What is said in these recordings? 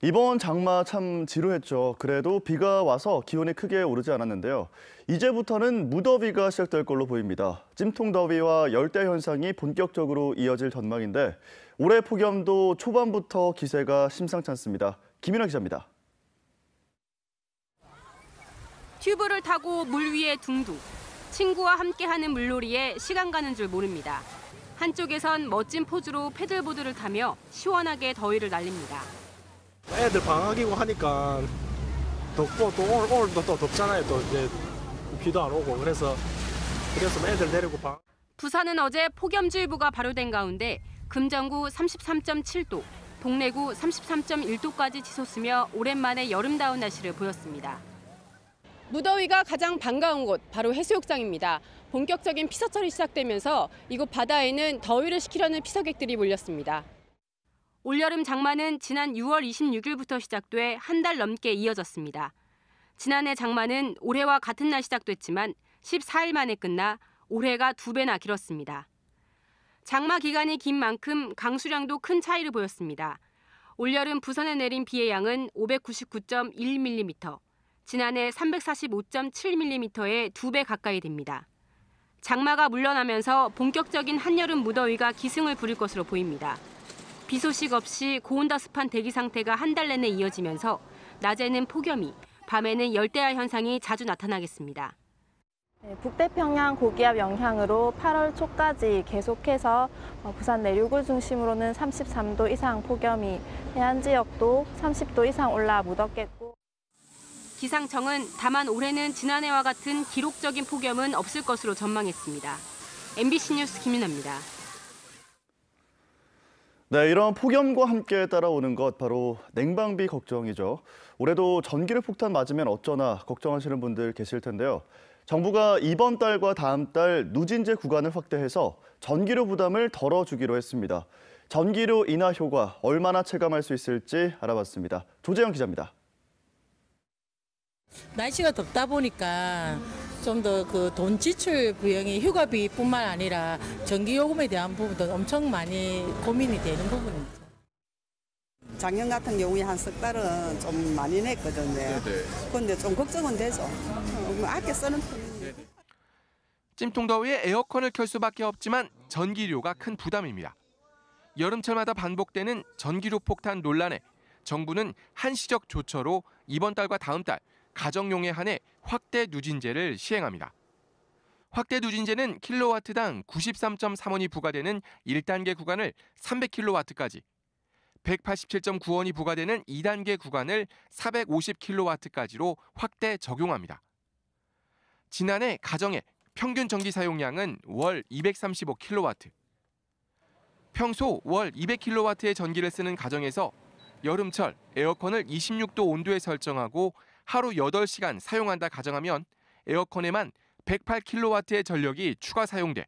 이번 장마 참 지루했죠. 그래도 비가 와서 기온이 크게 오르지 않았는데요. 이제부터는 무더위가 시작될 걸로 보입니다. 찜통더위와 열대 현상이 본격적으로 이어질 전망인데 올해 폭염도 초반부터 기세가 심상치 않습니다. 김윤아 기자입니다. 튜브를 타고 물 위에 둥둥. 친구와 함께하는 물놀이에 시간 가는 줄 모릅니다. 한쪽에선 멋진 포즈로 패들보드를 타며 시원하게 더위를 날립니다. 애들 방학이고 하니까 덥고 또 오늘도 또 덥잖아요. 또 이제 비도 안 오고 그래서 애들 데리고 부산은 어제 폭염주의보가 발효된 가운데 금정구 33.7도, 동래구 33.1도까지 치솟으며 오랜만에 여름다운 날씨를 보였습니다. 무더위가 가장 반가운 곳 바로 해수욕장입니다. 본격적인 피서철이 시작되면서 이곳 바다에는 더위를 식히려는 피서객들이 몰렸습니다. 올여름 장마는 지난 6월 26일부터 시작돼 한 달 넘게 이어졌습니다. 지난해 장마는 올해와 같은 날 시작됐지만 14일 만에 끝나 올해가 2배나 길었습니다. 장마 기간이 긴 만큼 강수량도 큰 차이를 보였습니다. 올여름 부산에 내린 비의 양은 599.1mm, 지난해 345.7mm의 2배 가까이 됩니다. 장마가 물러나면서 본격적인 한여름 무더위가 기승을 부릴 것으로 보입니다. 비 소식 없이 고온다습한 대기 상태가 한 달 내내 이어지면서 낮에는 폭염이, 밤에는 열대야 현상이 자주 나타나겠습니다. 북태평양 고기압 영향으로 8월 초까지 계속해서 부산 내륙을 중심으로는 33도 이상 폭염이, 해안 지역도 30도 이상 올라 무덥겠고. 기상청은 다만 올해는 지난해와 같은 기록적인 폭염은 없을 것으로 전망했습니다. MBC 뉴스 김윤아입니다. 네, 이런 폭염과 함께 따라오는 것 바로 냉방비 걱정이죠. 올해도 전기료 폭탄 맞으면 어쩌나 걱정하시는 분들 계실 텐데요. 정부가 이번 달과 다음 달 누진제 구간을 확대해서 전기료 부담을 덜어주기로 했습니다. 전기료 인하 효과 얼마나 체감할 수 있을지 알아봤습니다. 조재영 기자입니다. 날씨가 덥다 보니까 좀 더 그 돈 지출 비용이 휴가비뿐만 아니라 전기요금에 대한 부분도 엄청 많이 고민이 되는 부분이죠. 작년 같은 경우에 한 석 달은 좀 많이 냈거든요. 그런데 좀 걱정은 되죠. 아껴 쓰는 편입니다. 찜통더위에 에어컨을 켤 수밖에 없지만 전기료가 큰 부담입니다. 여름철마다 반복되는 전기료 폭탄 논란에 정부는 한시적 조처로 이번 달과 다음 달 가정용에 한해 확대 누진제를 시행합니다. 확대 누진제는 킬로와트당 93.3원이 부과되는 1단계 구간을 300킬로와트까지, 187.9원이 부과되는 2단계 구간을 450킬로와트까지로 확대 적용합니다. 지난해 가정의 평균 전기 사용량은 월 235킬로와트. 평소 월 200킬로와트의 전기를 쓰는 가정에서 여름철 에어컨을 26도 온도에 설정하고 하루 8시간 사용한다 가정하면 에어컨에만 108킬로와트의 전력이 추가 사용돼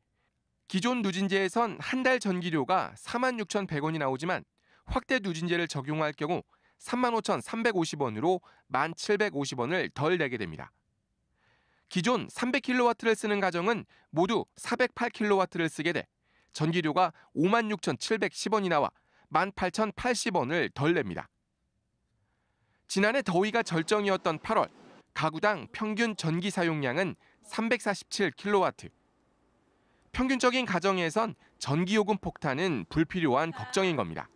기존 누진제에선 한 달 전기료가 46,100원이 나오지만 확대 누진제를 적용할 경우 35,350원으로 1,750원을 덜 내게 됩니다. 기존 300킬로와트를 쓰는 가정은 모두 408킬로와트를 쓰게 돼 전기료가 56,710원이 나와 18,080원을 덜 냅니다. 지난해 더위가 절정이었던 8월, 가구당 평균 전기 사용량은 347킬로와트. 평균적인 가정에선 전기요금 폭탄은 불필요한 걱정인 겁니다.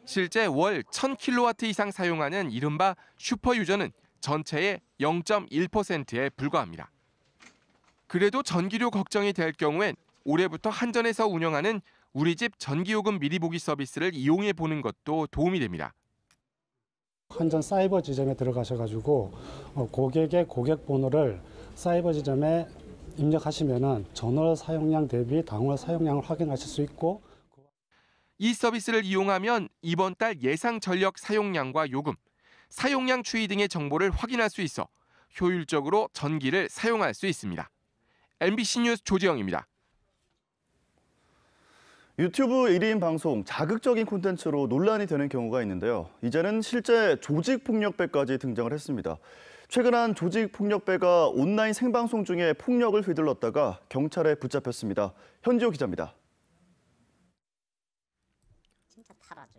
실제 월 1,000킬로와트 이상 사용하는 이른바 슈퍼유저는 전체의 0.1%에 불과합니다. 그래도 전기료 걱정이 될 경우엔 올해부터 한전에서 운영하는 우리집 전기요금 미리 보기 서비스를 이용해 보는 것도 도움이 됩니다. 한전 사이버 지점에 들어가셔가지고 고객의 고객 번호를 사이버 지점에 입력하시면은 전월 사용량 대비 당월 사용량을 확인하실 수 있고, 이 서비스를 이용하면 이번 달 예상 전력 사용량과 요금, 사용량 추이 등의 정보를 확인할 수 있어 효율적으로 전기를 사용할 수 있습니다. MBC 뉴스 조재영입니다. 유튜브 1인 방송, 자극적인 콘텐츠로 논란이 되는 경우가 있는데요. 이제는 실제 조직폭력배까지 등장을 했습니다. 최근 한 조직폭력배가 온라인 생방송 중에 폭력을 휘둘렀다가 경찰에 붙잡혔습니다. 현지호 기자입니다.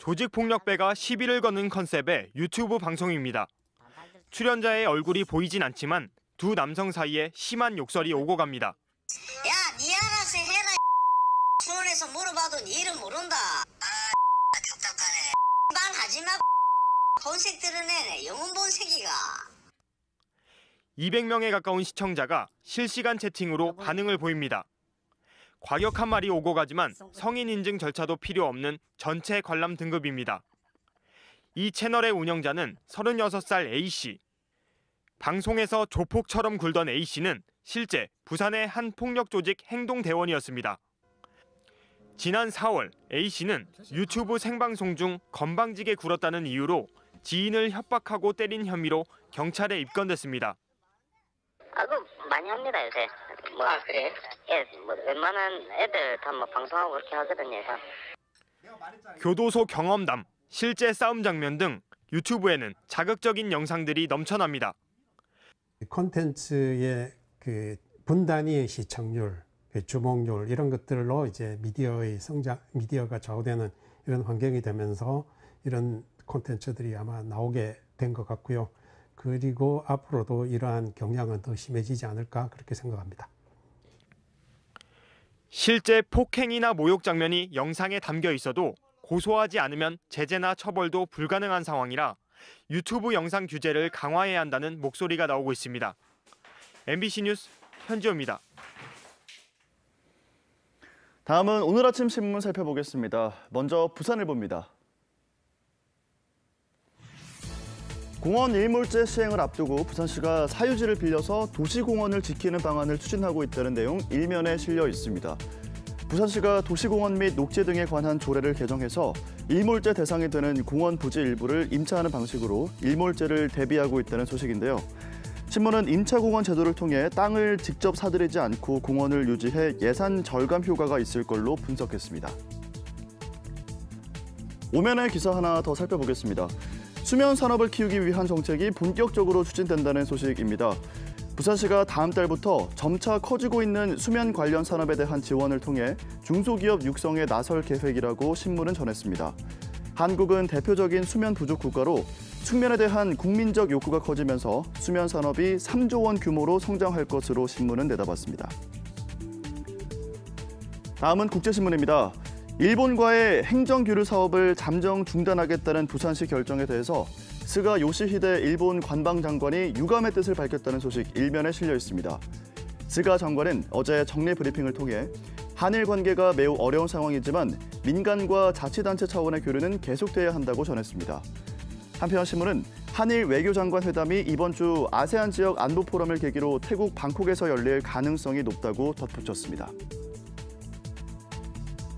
조직폭력배가 시비를 거는 컨셉의 유튜브 방송입니다. 출연자의 얼굴이 보이진 않지만 두 남성 사이에 심한 욕설이 오고 갑니다. 야, 니 알아서 해라. 수원에서 물어봐도 니 이름 모른다. 답답하네. 말하지 마. 본색 드러내네. 영혼 본색이가. 200명에 가까운 시청자가 실시간 채팅으로 반응을 보입니다. 과격한 말이 오고 가지만 성인 인증 절차도 필요 없는 전체 관람 등급입니다. 이 채널의 운영자는 36살 A씨. 방송에서 조폭처럼 굴던 A씨는 실제 부산의 한 폭력 조직 행동대원이었습니다. 지난 4월 A씨는 유튜브 생방송 중 건방지게 굴었다는 이유로 지인을 협박하고 때린 혐의로 경찰에 입건됐습니다. 그 많이 합니다 요새. 그래? 예, 웬만한 애들 다 방송하고 그렇게 하거든요. 교도소 경험담, 실제 싸움 장면 등 유튜브에는 자극적인 영상들이 넘쳐납니다. 콘텐츠의 그 분단위 시청률, 주목률 이런 것들로 이제 미디어가 좌우되는 이런 환경이 되면서 이런 콘텐츠들이 아마 나오게 된 것 같고요. 그리고 앞으로도 이러한 경향은 더 심해지지 않을까 그렇게 생각합니다. 실제 폭행이나 모욕 장면이 영상에 담겨 있어도 고소하지 않으면 제재나 처벌도 불가능한 상황이라 유튜브 영상 규제를 강화해야 한다는 목소리가 나오고 있습니다. MBC 뉴스 현지호입니다. 다음은 오늘 아침 신문 살펴보겠습니다. 먼저 부산일보입니다. 공원 일몰제 시행을 앞두고 부산시가 사유지를 빌려서 도시공원을 지키는 방안을 추진하고 있다는 내용 일면에 실려 있습니다. 부산시가 도시공원 및 녹지 등에 관한 조례를 개정해서 일몰제 대상이 되는 공원 부지 일부를 임차하는 방식으로 일몰제를 대비하고 있다는 소식인데요. 신문은 임차공원 제도를 통해 땅을 직접 사들이지 않고 공원을 유지해 예산 절감 효과가 있을 걸로 분석했습니다. 오면의 기사 하나 더 살펴보겠습니다. 수면 산업을 키우기 위한 정책이 본격적으로 추진된다는 소식입니다. 부산시가 다음 달부터 점차 커지고 있는 수면 관련 산업에 대한 지원을 통해 중소기업 육성에 나설 계획이라고 신문은 전했습니다. 한국은 대표적인 수면 부족 국가로 숙면에 대한 국민적 욕구가 커지면서 수면 산업이 3조 원 규모로 성장할 것으로 신문은 내다봤습니다. 다음은 국제신문입니다. 일본과의 행정교류 사업을 잠정 중단하겠다는 부산시 결정에 대해서 스가 요시히데 일본 관방장관이 유감의 뜻을 밝혔다는 소식 일면에 실려 있습니다. 스가 장관은 어제 정례 브리핑을 통해 한일 관계가 매우 어려운 상황이지만 민간과 자치단체 차원의 교류는 계속돼야 한다고 전했습니다. 한편 신문은 한일 외교장관 회담이 이번 주 아세안 지역 안보 포럼을 계기로 태국 방콕에서 열릴 가능성이 높다고 덧붙였습니다.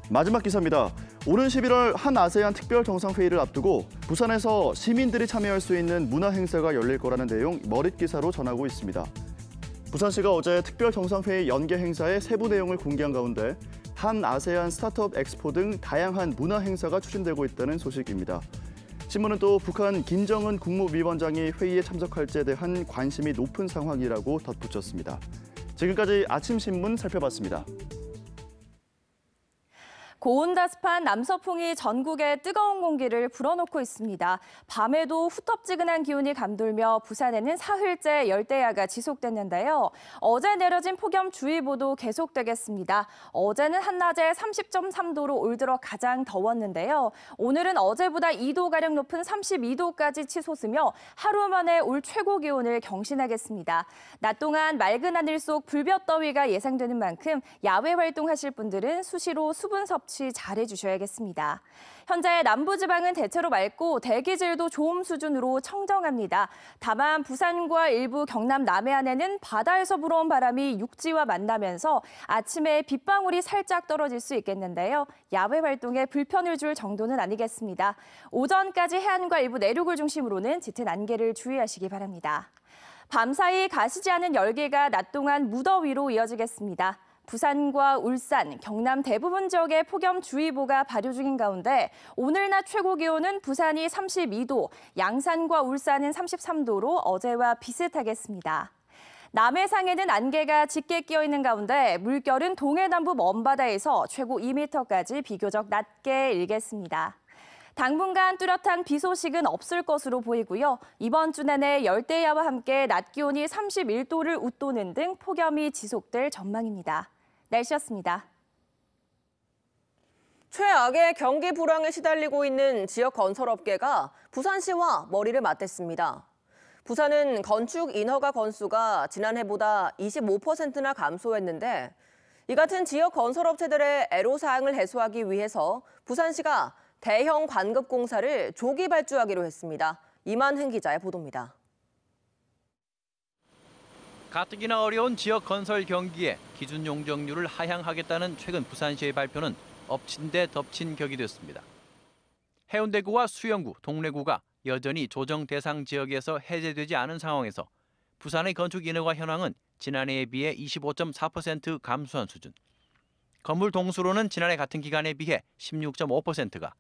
마지막 기사입니다. 오는 11월 한 아세안 특별 정상회의를 앞두고 부산에서 시민들이 참여할 수 있는 문화 행사가 열릴 거라는 내용 머릿 기사로 전하고 있습니다. 부산시가 어제 특별 정상회의 연계 행사의 세부 내용을 공개한 가운데 한 아세안 스타트업 엑스포 등 다양한 문화 행사가 추진되고 있다는 소식입니다. 신문은 또 북한 김정은 국무위원장이 회의에 참석할지에 대한 관심이 높은 상황이라고 덧붙였습니다. 지금까지 아침 신문 살펴봤습니다. 고온다습한 남서풍이 전국의 뜨거운 공기를 불어넣고 있습니다. 밤에도 후텁지근한 기온이 감돌며 부산에는 사흘째 열대야가 지속됐는데요. 어제 내려진 폭염주의보도 계속되겠습니다. 어제는 한낮에 30.3도로 올 들어 가장 더웠는데요. 오늘은 어제보다 2도가량 높은 32도까지 치솟으며 하루 만에 올 최고 기온을 경신하겠습니다. 낮 동안 맑은 하늘 속 불볕더위가 예상되는 만큼 야외 활동하실 분들은 수시로 수분 섭취 잘해주셔야겠습니다. 현재 남부지방은 대체로 맑고 대기질도 좋음 수준으로 청정합니다. 다만 부산과 일부 경남 남해안에는 바다에서 불어온 바람이 육지와 만나면서 아침에 빗방울이 살짝 떨어질 수 있겠는데요. 야외 활동에 불편을 줄 정도는 아니겠습니다. 오전까지 해안과 일부 내륙을 중심으로는 짙은 안개를 주의하시기 바랍니다. 밤사이 가시지 않은 열기가 낮 동안 무더위로 이어지겠습니다. 부산과 울산, 경남 대부분 지역에 폭염주의보가 발효 중인 가운데 오늘 낮 최고 기온은 부산이 32도, 양산과 울산은 33도로 어제와 비슷하겠습니다. 남해상에는 안개가 짙게 끼어 있는 가운데 물결은 동해남부 먼바다에서 최고 2m까지 비교적 낮게 일겠습니다. 당분간 뚜렷한 비 소식은 없을 것으로 보이고요. 이번 주 내내 열대야와 함께 낮 기온이 31도를 웃도는 등 폭염이 지속될 전망입니다. 날씨였습니다. 최악의 경기 불황에 시달리고 있는 지역 건설업계가 부산시와 머리를 맞댔습니다. 부산은 건축 인허가 건수가 지난해보다 25%나 감소했는데 이 같은 지역 건설업체들의 애로사항을 해소하기 위해서 부산시가 대형 관급 공사를 조기 발주하기로 했습니다. 이만흥 기자의 보도입니다. 가뜩이나 어려운 지역 건설 경기에 기준 용적률을 하향하겠다는 최근 부산시의 발표는 엎친 데 덮친 격이 됐습니다. 해운대구와 수영구, 동래구가 여전히 조정 대상 지역에서 해제되지 않은 상황에서 부산의 건축 인허가 현황은 지난해에 비해 25.4% 감소한 수준. 건물 동수로는 지난해 같은 기간에 비해 16.5%가,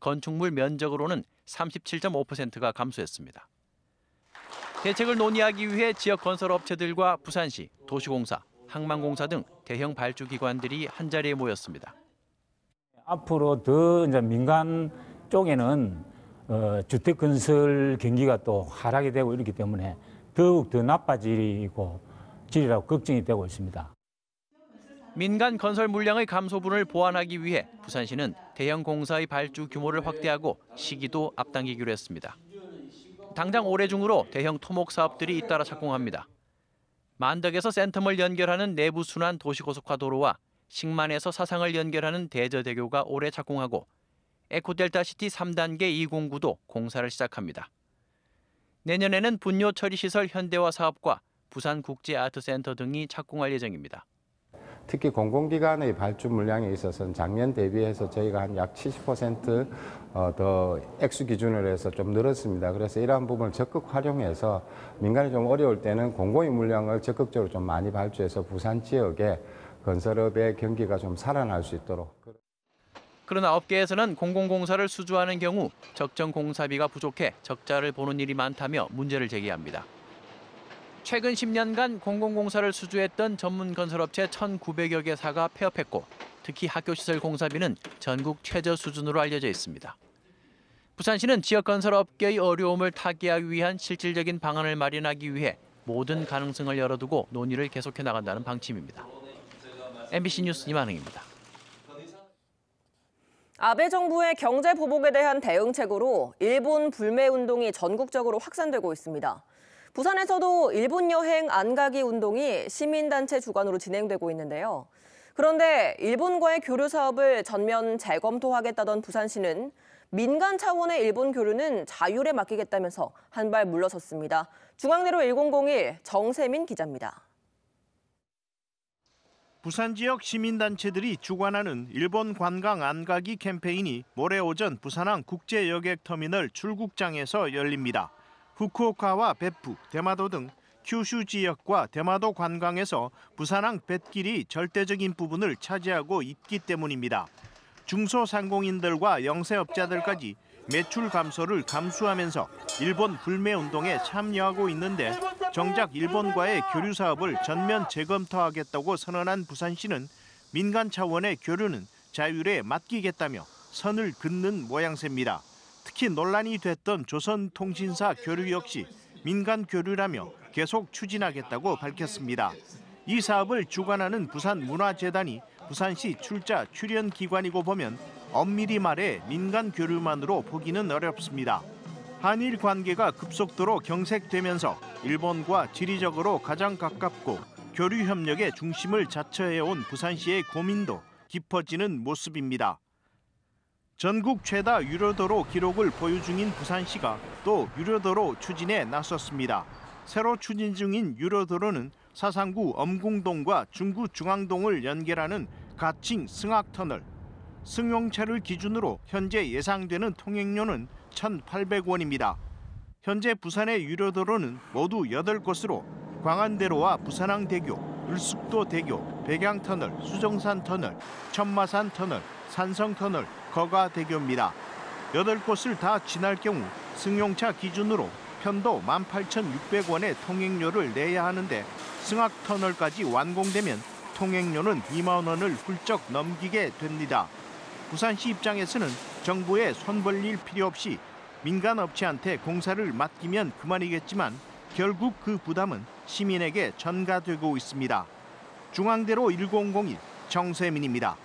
건축물 면적으로는 37.5%가 감소했습니다. 대책을 논의하기 위해 지역 건설업체들과 부산시, 도시공사, 항만공사 등 대형 발주기관들이 한자리에 모였습니다. 앞으로 더 이제 민간 쪽에는 주택 건설 경기가 또 하락이 되고 이렇기 때문에 더욱 더 나빠지고 지리라고 걱정이 되고 있습니다. 민간 건설 물량의 감소분을 보완하기 위해 부산시는 대형 공사의 발주 규모를 확대하고 시기도 앞당기기로 했습니다. 당장 올해 중으로 대형 토목 사업들이 잇따라 착공합니다. 만덕에서 센텀을 연결하는 내부 순환 도시고속화 도로와 식만에서 사상을 연결하는 대저대교가 올해 착공하고 에코델타시티 3단계 209도 공사를 시작합니다. 내년에는 분뇨 처리 시설 현대화 사업과 부산국제아트센터 등이 착공할 예정입니다. 특히 공공기관의 발주 물량에 있어서는 작년 대비해서 저희가 한 약 70% 더 액수 기준으로 해서 좀 늘었습니다. 그래서 이러한 부분을 적극 활용해서 민간이 좀 어려울 때는 공공의 물량을 적극적으로 좀 많이 발주해서 부산 지역에 건설업의 경기가 좀 살아날 수 있도록. 그러나 업계에서는 공공공사를 수주하는 경우 적정 공사비가 부족해 적자를 보는 일이 많다며 문제를 제기합니다. 최근 10년간 공공공사를 수주했던 전문 건설업체 1,900여 개사가 폐업했고 특히 학교시설 공사비는 전국 최저 수준으로 알려져 있습니다. 부산시는 지역 건설업계의 어려움을 타개하기 위한 실질적인 방안을 마련하기 위해 모든 가능성을 열어두고 논의를 계속해 나간다는 방침입니다. MBC 뉴스 이만흥입니다. 아베 정부의 경제 보복에 대한 대응책으로 일본 불매 운동이 전국적으로 확산되고 있습니다. 부산에서도 일본 여행 안 가기 운동이 시민단체 주관으로 진행되고 있는데요. 그런데 일본과의 교류 사업을 전면 재검토하겠다던 부산시는 민간 차원의 일본 교류는 자율에 맡기겠다면서 한 발 물러섰습니다. 중앙내로 1001 정세민 기자입니다. 부산 지역 시민단체들이 주관하는 일본 관광 안 가기 캠페인이 모레 오전 부산항 국제여객터미널 출국장에서 열립니다. 후쿠오카와 베푸, 대마도 등 큐슈 지역과 대마도 관광에서 부산항 뱃길이 절대적인 부분을 차지하고 있기 때문입니다. 중소상공인들과 영세업자들까지 매출 감소를 감수하면서 일본 불매 운동에 참여하고 있는데 정작 일본과의 교류 사업을 전면 재검토하겠다고 선언한 부산시는 민간 차원의 교류는 자율에 맡기겠다며 선을 긋는 모양새입니다. 특히 논란이 됐던 조선통신사 교류 역시 민간 교류라며 계속 추진하겠다고 밝혔습니다. 이 사업을 주관하는 부산문화재단이 부산시 출자 출연 기관이고 보면 엄밀히 말해 민간 교류만으로 보기는 어렵습니다. 한일 관계가 급속도로 경색되면서 일본과 지리적으로 가장 가깝고 교류 협력의 중심을 자처해온 부산시의 고민도 깊어지는 모습입니다. 전국 최다 유료도로 기록을 보유 중인 부산시가 또 유료도로 추진에 나섰습니다. 새로 추진 중인 유료도로는 사상구 엄궁동과 중구 중앙동을 연결하는 가칭 승학터널, 승용차를 기준으로 현재 예상되는 통행료는 1,800원입니다. 현재 부산의 유료도로는 모두 8곳으로 광안대로와 부산항대교, 을숙도대교, 백양터널, 수정산터널, 천마산터널, 산성터널, 거가대교입니다. 8곳을 다 지날 경우 승용차 기준으로 편도 18,600원의 통행료를 내야 하는데 승학터널까지 완공되면 통행료는 2만 원을 훌쩍 넘기게 됩니다. 부산시 입장에서는 정부에 손 벌릴 필요 없이 민간 업체한테 공사를 맡기면 그만이겠지만 결국 그 부담은 시민에게 전가되고 있습니다. 중앙대로 1001 정세민입니다.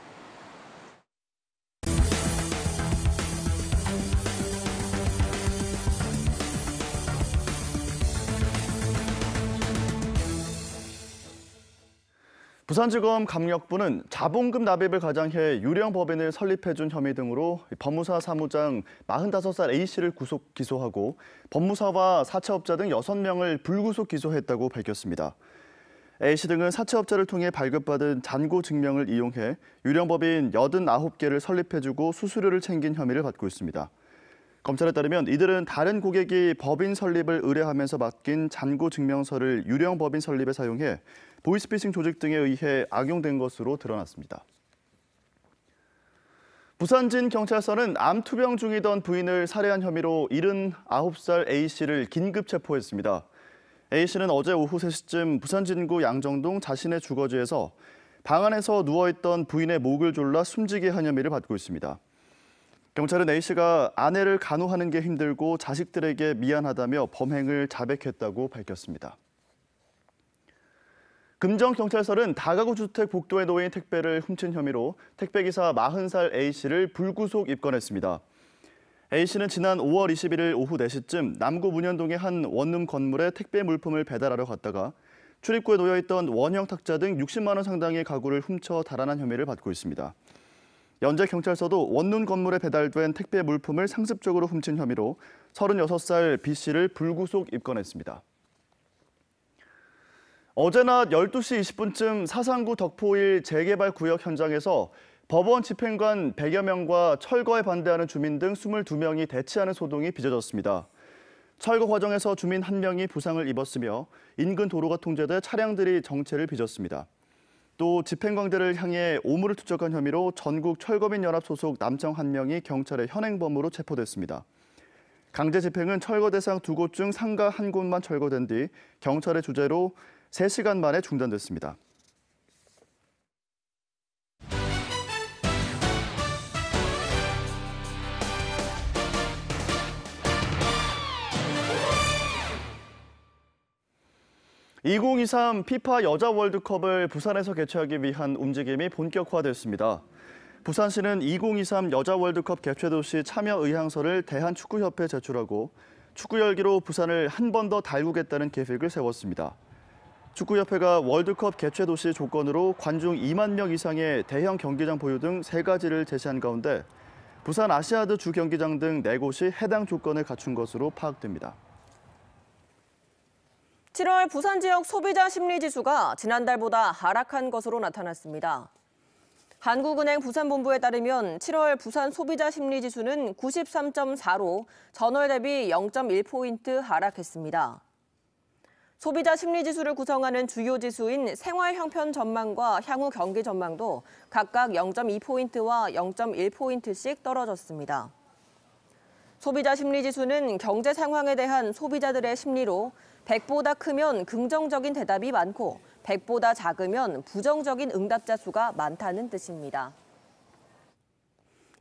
부산지검 강력부는 자본금 납입을 가장해 유령 법인을 설립해준 혐의 등으로 법무사 사무장 45살 A씨를 구속 기소하고 법무사와 사채업자 등 6명을 불구속 기소했다고 밝혔습니다. A씨 등은 사채업자를 통해 발급받은 잔고 증명을 이용해 유령 법인 89개를 설립해주고 수수료를 챙긴 혐의를 받고 있습니다. 검찰에 따르면 이들은 다른 고객이 법인 설립을 의뢰하면서 맡긴 잔고 증명서를 유령 법인 설립에 사용해 보이스피싱 조직 등에 의해 악용된 것으로 드러났습니다. 부산진 경찰서는 암 투병 중이던 부인을 살해한 혐의로 79살 A씨를 긴급 체포했습니다. A씨는 어제 오후 3시쯤 부산진구 양정동 자신의 주거지에서 방 안에서 누워있던 부인의 목을 졸라 숨지게 한 혐의를 받고 있습니다. 경찰은 A씨가 아내를 간호하는 게 힘들고 자식들에게 미안하다며 범행을 자백했다고 밝혔습니다. 금정경찰서는 다가구 주택 복도에 놓인 택배를 훔친 혐의로 택배기사 40살 A씨를 불구속 입건했습니다. A씨는 지난 5월 21일 오후 4시쯤 남구 문현동의 한 원룸 건물에 택배 물품을 배달하러 갔다가 출입구에 놓여있던 원형 탁자 등 60만 원 상당의 가구를 훔쳐 달아난 혐의를 받고 있습니다. 연재 경찰서도 원룸 건물에 배달된 택배 물품을 상습적으로 훔친 혐의로 36살 B씨를 불구속 입건했습니다. 어제 낮 12시 20분쯤 사상구 덕포일 재개발 구역 현장에서 법원 집행관 100여 명과 철거에 반대하는 주민 등 22명이 대치하는 소동이 빚어졌습니다. 철거 과정에서 주민 1명이 부상을 입었으며 인근 도로가 통제돼 차량들이 정체를 빚었습니다. 또 집행관들을 향해 오물을 투척한 혐의로 전국 철거민연합 소속 남성 1명이 경찰의 현행범으로 체포됐습니다. 강제 집행은 철거 대상 2곳 중 상가 1곳만 철거된 뒤 경찰의 주재로 3시간 만에 중단됐습니다. (2023) 피파 여자 월드컵을 부산에서 개최하기 위한 움직임이 본격화됐습니다. 부산시는 2023 여자 월드컵 개최도시 참여 의향서를 대한축구협회에 제출하고 축구 열기로 부산을 한 번 더 달구겠다는 계획을 세웠습니다. 축구협회가 월드컵 개최 도시 조건으로 관중 2만 명 이상의 대형 경기장 보유 등 3가지를 제시한 가운데 부산 아시아드 주 경기장 등 4곳이 해당 조건을 갖춘 것으로 파악됩니다. 7월 부산 지역 소비자 심리지수가 지난달보다 하락한 것으로 나타났습니다. 한국은행 부산본부에 따르면 7월 부산 소비자 심리지수는 93.4로 전월 대비 0.1포인트 하락했습니다. 소비자 심리지수를 구성하는 주요 지수인 생활 형편 전망과 향후 경기 전망도 각각 0.2포인트와 0.1포인트씩 떨어졌습니다. 소비자 심리지수는 경제 상황에 대한 소비자들의 심리로 100보다 크면 긍정적인 대답이 많고 100보다 작으면 부정적인 응답자 수가 많다는 뜻입니다.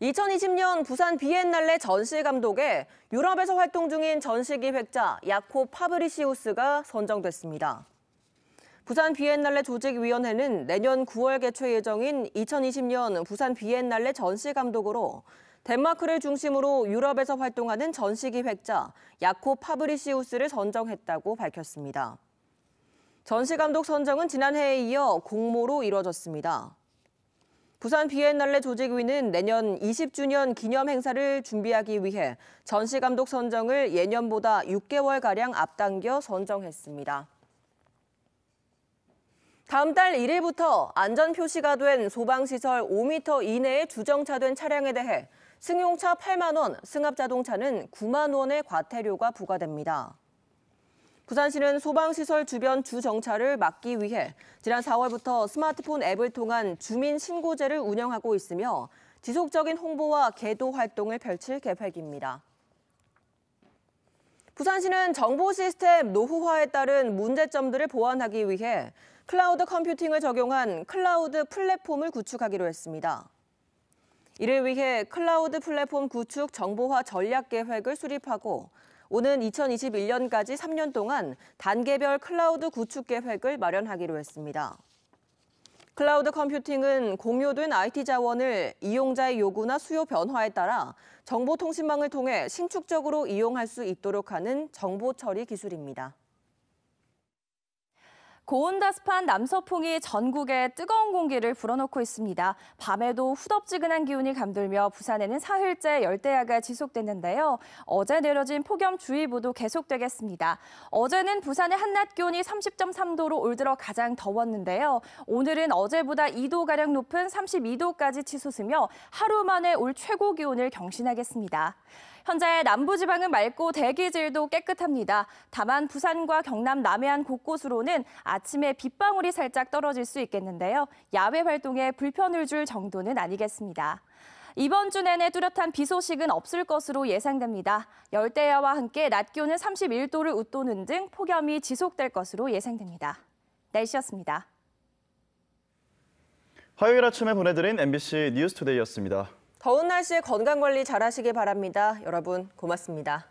2020년 부산 비엔날레 전시 감독에 유럽에서 활동 중인 전시기획자 야코 파브리시우스가 선정됐습니다. 부산 비엔날레 조직위원회는 내년 9월 개최 예정인 2020년 부산 비엔날레 전시 감독으로 덴마크를 중심으로 유럽에서 활동하는 전시기획자 야코 파브리시우스를 선정했다고 밝혔습니다. 전시 감독 선정은 지난해에 이어 공모로 이뤄졌습니다. 부산 비엔날레 조직위는 내년 20주년 기념 행사를 준비하기 위해 전시 감독 선정을 예년보다 6개월가량 앞당겨 선정했습니다. 다음 달 1일부터 안전 표시가 된 소방시설 5m 이내에 주정차된 차량에 대해 승용차 8만 원, 승합자동차는 9만 원의 과태료가 부과됩니다. 부산시는 소방시설 주변 주정차를 막기 위해 지난 4월부터 스마트폰 앱을 통한 주민 신고제를 운영하고 있으며 지속적인 홍보와 계도 활동을 펼칠 계획입니다. 부산시는 정보 시스템 노후화에 따른 문제점들을 보완하기 위해 클라우드 컴퓨팅을 적용한 클라우드 플랫폼을 구축하기로 했습니다. 이를 위해 클라우드 플랫폼 구축 정보화 전략 계획을 수립하고 오는 2021년까지 3년 동안 단계별 클라우드 구축 계획을 마련하기로 했습니다. 클라우드 컴퓨팅은 공유된 IT 자원을 이용자의 요구나 수요 변화에 따라 정보통신망을 통해 신축적으로 이용할 수 있도록 하는 정보 처리 기술입니다. 고온다습한 남서풍이 전국에 뜨거운 공기를 불어넣고 있습니다. 밤에도 후덥지근한 기온이 감돌며 부산에는 사흘째 열대야가 지속됐는데요. 어제 내려진 폭염주의보도 계속되겠습니다. 어제는 부산의 한낮 기온이 30.3도로 올 들어 가장 더웠는데요. 오늘은 어제보다 2도가량 높은 32도까지 치솟으며 하루 만에 올 최고 기온을 경신하겠습니다. 현재 남부지방은 맑고 대기질도 깨끗합니다. 다만 부산과 경남 남해안 곳곳으로는 아침에 빗방울이 살짝 떨어질 수 있겠는데요. 야외 활동에 불편을 줄 정도는 아니겠습니다. 이번 주 내내 뚜렷한 비 소식은 없을 것으로 예상됩니다. 열대야와 함께 낮 기온은 31도를 웃도는 등 폭염이 지속될 것으로 예상됩니다. 날씨였습니다. 화요일 아침에 보내드린 MBC 뉴스투데이였습니다. 더운 날씨에 건강관리 잘하시기 바랍니다. 여러분 고맙습니다.